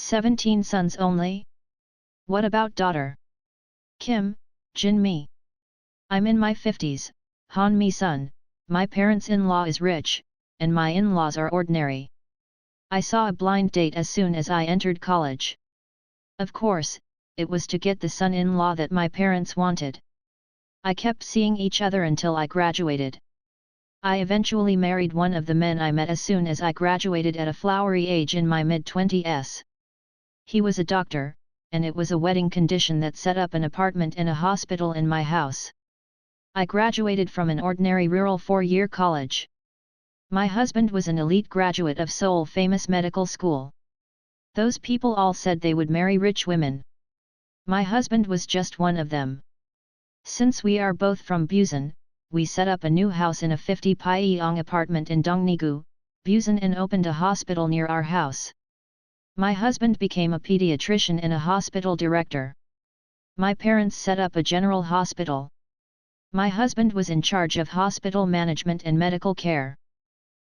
17 sons only? What about daughter? Kim, Jin Mi. I'm in my 50s, Han Mi son, my parents-in-law is rich, and my in-laws are ordinary. I saw a blind date as soon as I entered college. Of course, it was to get the son-in-law that my parents wanted. I kept seeing each other until I graduated. I eventually married one of the men I met as soon as I graduated at a flowery age in my mid-20s. He was a doctor, and it was a wedding condition that set up an apartment and a hospital in my house. I graduated from an ordinary rural 4-year college. My husband was an elite graduate of Seoul famous medical school. Those people all said they would marry rich women. My husband was just one of them. Since we are both from Busan, we set up a new house in a 50 Pyeong apartment in Dongnigu, Busan, and opened a hospital near our house. My husband became a pediatrician and a hospital director. My parents set up a general hospital. My husband was in charge of hospital management and medical care.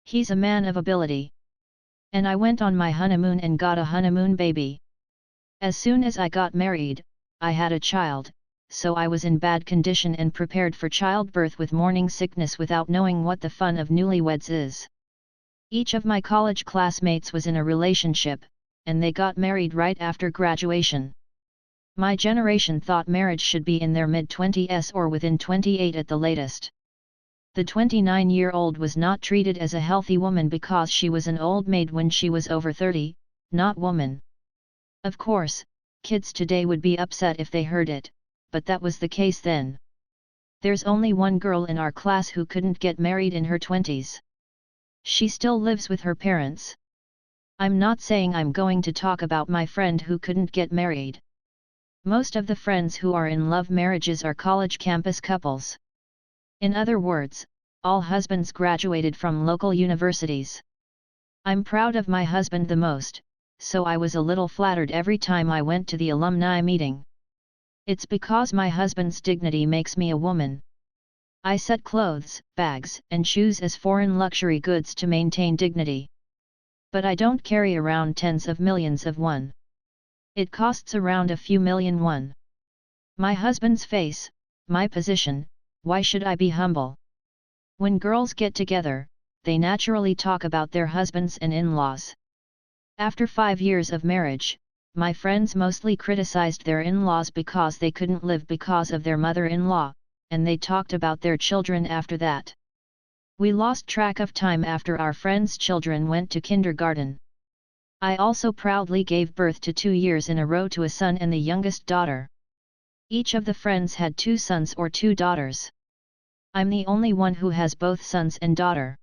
He's a man of ability. And I went on my honeymoon and got a honeymoon baby. As soon as I got married, I had a child, so I was in bad condition and prepared for childbirth with morning sickness without knowing what the fun of newlyweds is. Each of my college classmates was in a relationship, and they got married right after graduation. My generation thought marriage should be in their mid-20s or within 28 at the latest. The 29-year-old was not treated as a healthy woman because she was an old maid when she was over 30, not woman. Of course, kids today would be upset if they heard it, but that was the case then. There's only one girl in our class who couldn't get married in her 20s. She still lives with her parents. I'm not saying I'm going to talk about my friend who couldn't get married. Most of the friends who are in love marriages are college campus couples. In other words, all husbands graduated from local universities. I'm proud of my husband the most, so I was a little flattered every time I went to the alumni meeting. It's because my husband's dignity makes me a woman. I set clothes, bags, and shoes as foreign luxury goods to maintain dignity. But I don't carry around tens of millions of won. It costs around a few million won. My husband's face, my position, why should I be humble? When girls get together, they naturally talk about their husbands and in-laws. After 5 years of marriage, my friends mostly criticized their in-laws because they couldn't live because of their mother-in-law, and they talked about their children after that. We lost track of time after our friends' children went to kindergarten. I also proudly gave birth to 2 years in a row to a son and the youngest daughter. Each of the friends had 2 sons or 2 daughters. I'm the only one who has both sons and daughter.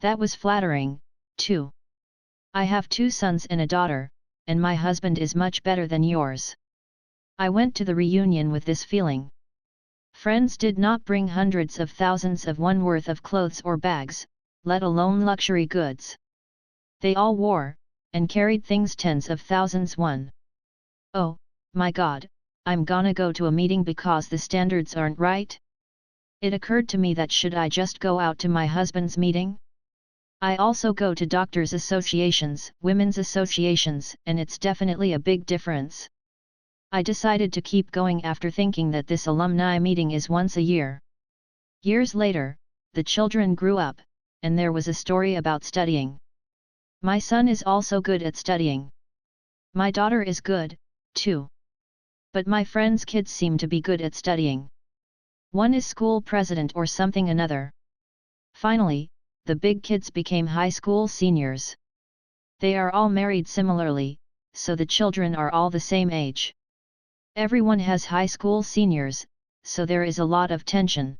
That was flattering, too. I have 2 sons and a daughter, and my husband is much better than yours. I went to the reunion with this feeling. Friends did not bring hundreds of thousands of won worth of clothes or bags, let alone luxury goods. They all wore, and carried things tens of thousands won. Oh, my God, I'm gonna go to a meeting because the standards aren't right? It occurred to me that should I just go out to my husband's meeting? I also go to doctors' associations, women's associations, and it's definitely a big difference. I decided to keep going after thinking that this alumni meeting is once a year. Years later, the children grew up, and there was a story about studying. My son is also good at studying. My daughter is good, too. But my friends' kids seem to be good at studying. One is school president or something another. Finally, the big kids became high school seniors. They are all married similarly, so the children are all the same age. Everyone has high school seniors, so there is a lot of tension.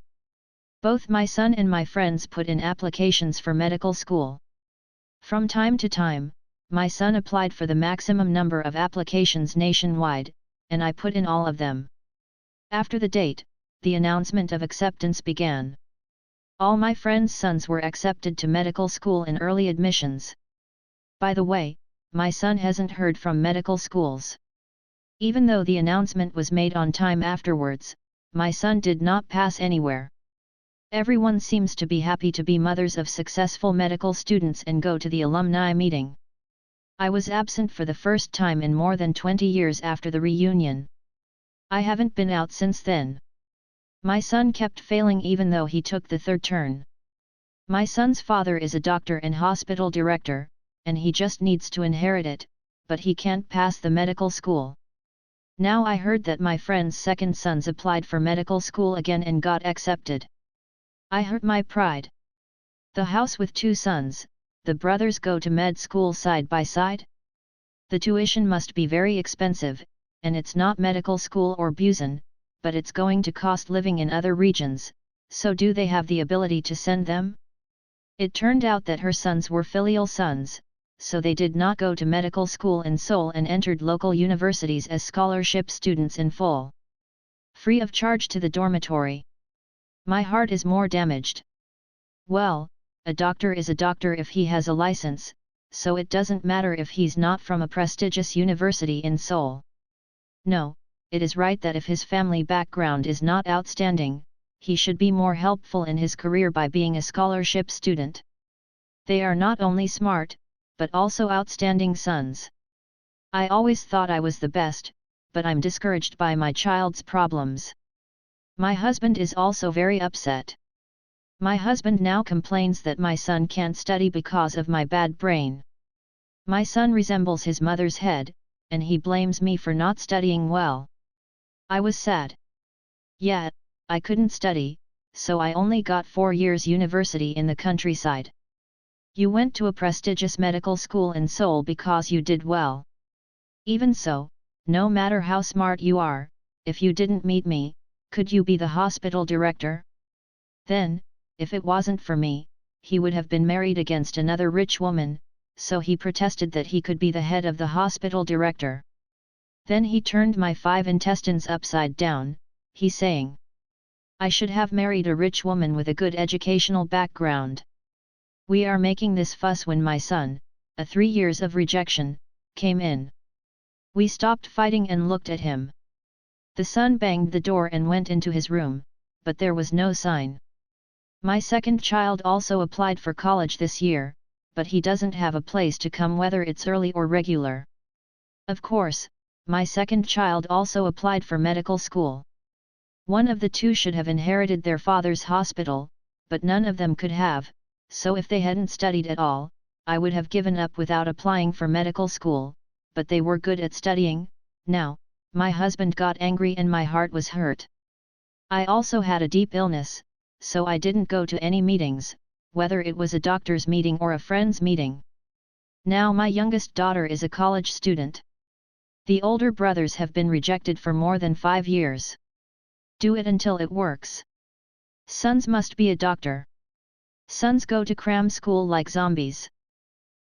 Both my son and my friends put in applications for medical school. From time to time, my son applied for the maximum number of applications nationwide, and I put in all of them. After the date, the announcement of acceptance began. All my friends' sons were accepted to medical school in early admissions. By the way, my son hasn't heard from medical schools. Even though the announcement was made on time afterwards, my son did not pass anywhere. Everyone seems to be happy to be mothers of successful medical students and go to the alumni meeting. I was absent for the first time in more than 20 years after the reunion. I haven't been out since then. My son kept failing even though he took the third turn. My son's father is a doctor and hospital director, and he just needs to inherit it, but he can't pass the medical school. Now I heard that my friend's second sons applied for medical school again and got accepted. I hurt my pride. The house with two sons, the brothers go to med school side by side? The tuition must be very expensive, and it's not medical school or Busan, but it's going to cost living in other regions, so do they have the ability to send them? It turned out that her sons were filial sons, so they did not go to medical school in Seoul and entered local universities as scholarship students in full. Free of charge to the dormitory. My heart is more damaged. Well, a doctor is a doctor if he has a license, so it doesn't matter if he's not from a prestigious university in Seoul. No, it is right that if his family background is not outstanding, he should be more helpful in his career by being a scholarship student. They are not only smart, but also outstanding sons. I always thought I was the best, but I'm discouraged by my child's problems. My husband is also very upset. My husband now complains that my son can't study because of my bad brain. My son resembles his mother's head, and he blames me for not studying well. I was sad. Yeah, I couldn't study, so I only got 4 years university in the countryside. You went to a prestigious medical school in Seoul because you did well. Even so, no matter how smart you are, if you didn't meet me, could you be the hospital director? Then, if it wasn't for me, he would have been married against another rich woman, so he protested that he could be the head of the hospital director. Then he turned my 5 intestines upside down, he saying, I should have married a rich woman with a good educational background. We are making this fuss when my son, a 3 years of rejection, came in. We stopped fighting and looked at him. The son banged the door and went into his room, but there was no sign. My second child also applied for college this year, but he doesn't have a place to come whether it's early or regular. Of course, my second child also applied for medical school. One of the two should have inherited their father's hospital, but none of them could have, so if they hadn't studied at all, I would have given up without applying for medical school, but they were good at studying. Now, my husband got angry and my heart was hurt. I also had a deep illness, so I didn't go to any meetings, whether it was a doctor's meeting or a friend's meeting. Now my youngest daughter is a college student. The older brothers have been rejected for more than 5 years. Do it until it works. Sons must be a doctor. Sons go to cram school like zombies.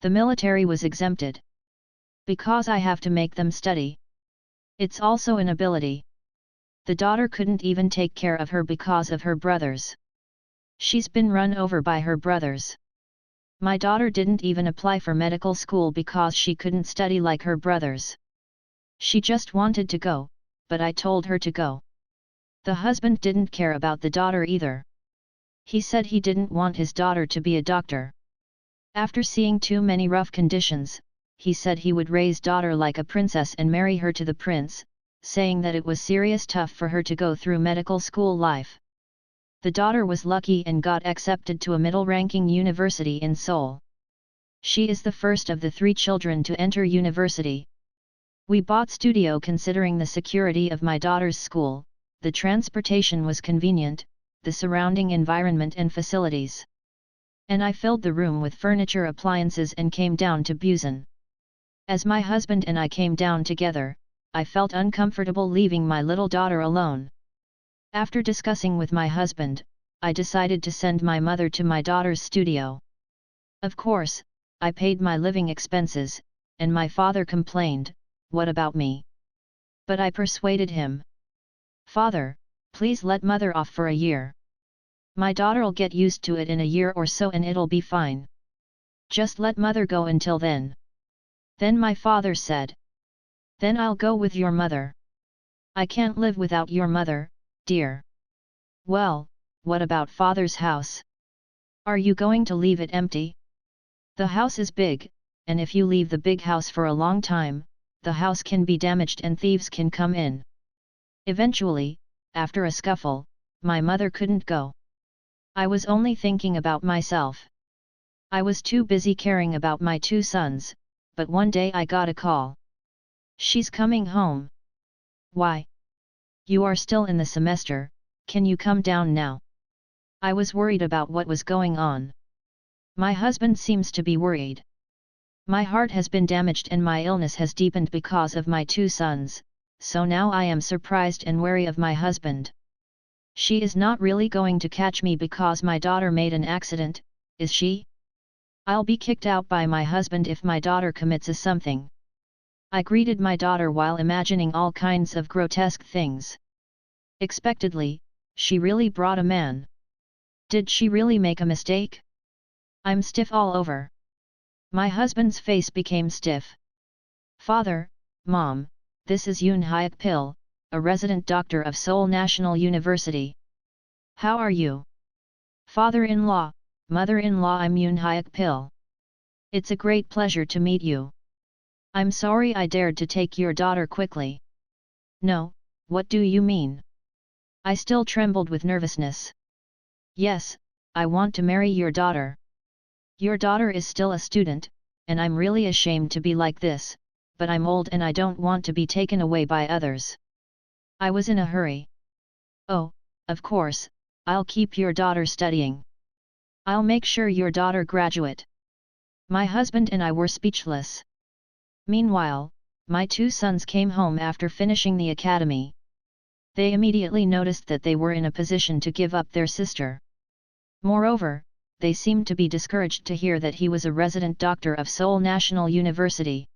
The military was exempted. Because I have to make them study. It's also an ability. The daughter couldn't even take care of her because of her brothers. She's been run over by her brothers. My daughter didn't even apply for medical school because she couldn't study like her brothers. She just wanted to go, but I told her to go. The husband didn't care about the daughter either. He said he didn't want his daughter to be a doctor. After seeing too many rough conditions, he said he would raise daughter like a princess and marry her to the prince, saying that it was serious tough for her to go through medical school life. The daughter was lucky and got accepted to a middle-ranking university in Seoul. She is the first of the 3 children to enter university. We bought studio considering the security of my daughter's school, the transportation was convenient, the surrounding environment and facilities. And I filled the room with furniture appliances and came down to Busan. As my husband and I came down together, I felt uncomfortable leaving my little daughter alone. After discussing with my husband, I decided to send my mother to my daughter's studio. Of course, I paid my living expenses, and my father complained, "What about me?" But I persuaded him. "Father, please let mother off for a year. My daughter'll get used to it in a year or so and it'll be fine. Just let mother go until then." Then my father said, "Then I'll go with your mother. I can't live without your mother, dear." "Well, what about father's house? Are you going to leave it empty?" "The house is big, and if you leave the big house for a long time, the house can be damaged and thieves can come in. Eventually, after a scuffle, my mother couldn't go. I was only thinking about myself. I was too busy caring about my two sons, but one day I got a call. She's coming home. Why? You are still in the semester, can you come down now? I was worried about what was going on. My husband seems to be worried. My heart has been damaged and my illness has deepened because of my two sons, so now I am surprised and wary of my husband. She is not really going to catch me because my daughter made an accident, is she? I'll be kicked out by my husband if my daughter commits something. I greeted my daughter while imagining all kinds of grotesque things. Expectedly, she really brought a man. Did she really make a mistake? I'm stiff all over. My husband's face became stiff. Father, Mom, this is Yoon Hyuk Pil, a resident doctor of Seoul National University. How are you? Father-in-law, mother-in-law, I'm Yoon Hyuk Pil. It's a great pleasure to meet you. I'm sorry I dared to take your daughter quickly. No, what do you mean? I still trembled with nervousness. Yes, I want to marry your daughter. Your daughter is still a student, and I'm really ashamed to be like this, but I'm old and I don't want to be taken away by others. I was in a hurry. Oh, of course, I'll keep your daughter studying. I'll make sure your daughter graduate. My husband and I were speechless. Meanwhile, my two sons came home after finishing the academy. They immediately noticed that they were in a position to give up their sister. Moreover, they seemed to be discouraged to hear that he was a resident doctor of Seoul National University.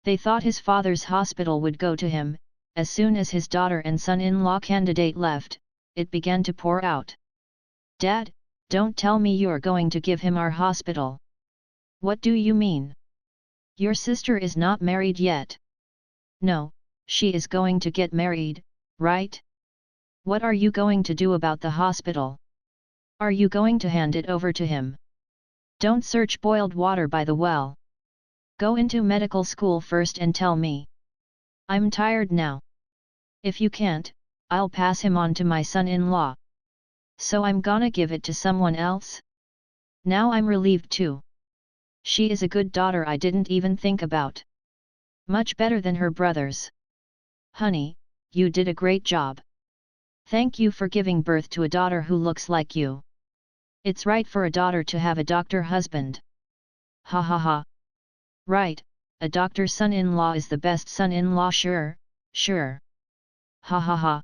They thought his father's hospital would go to him. As soon as his daughter and son-in-law candidate left, it began to pour out. Dad, don't tell me you're going to give him our hospital. What do you mean? Your sister is not married yet. No, she is going to get married, right? What are you going to do about the hospital? Are you going to hand it over to him? Don't search boiled water by the well. Go into medical school first and tell me. I'm tired now. If you can't, I'll pass him on to my son-in-law. So I'm gonna give it to someone else? Now I'm relieved too. She is a good daughter I didn't even think about. Much better than her brothers. Honey, you did a great job. Thank you for giving birth to a daughter who looks like you. It's right for a daughter to have a doctor husband. Ha ha ha. Right, a doctor son-in-law is the best son-in-law, sure, sure. Ha ha ha.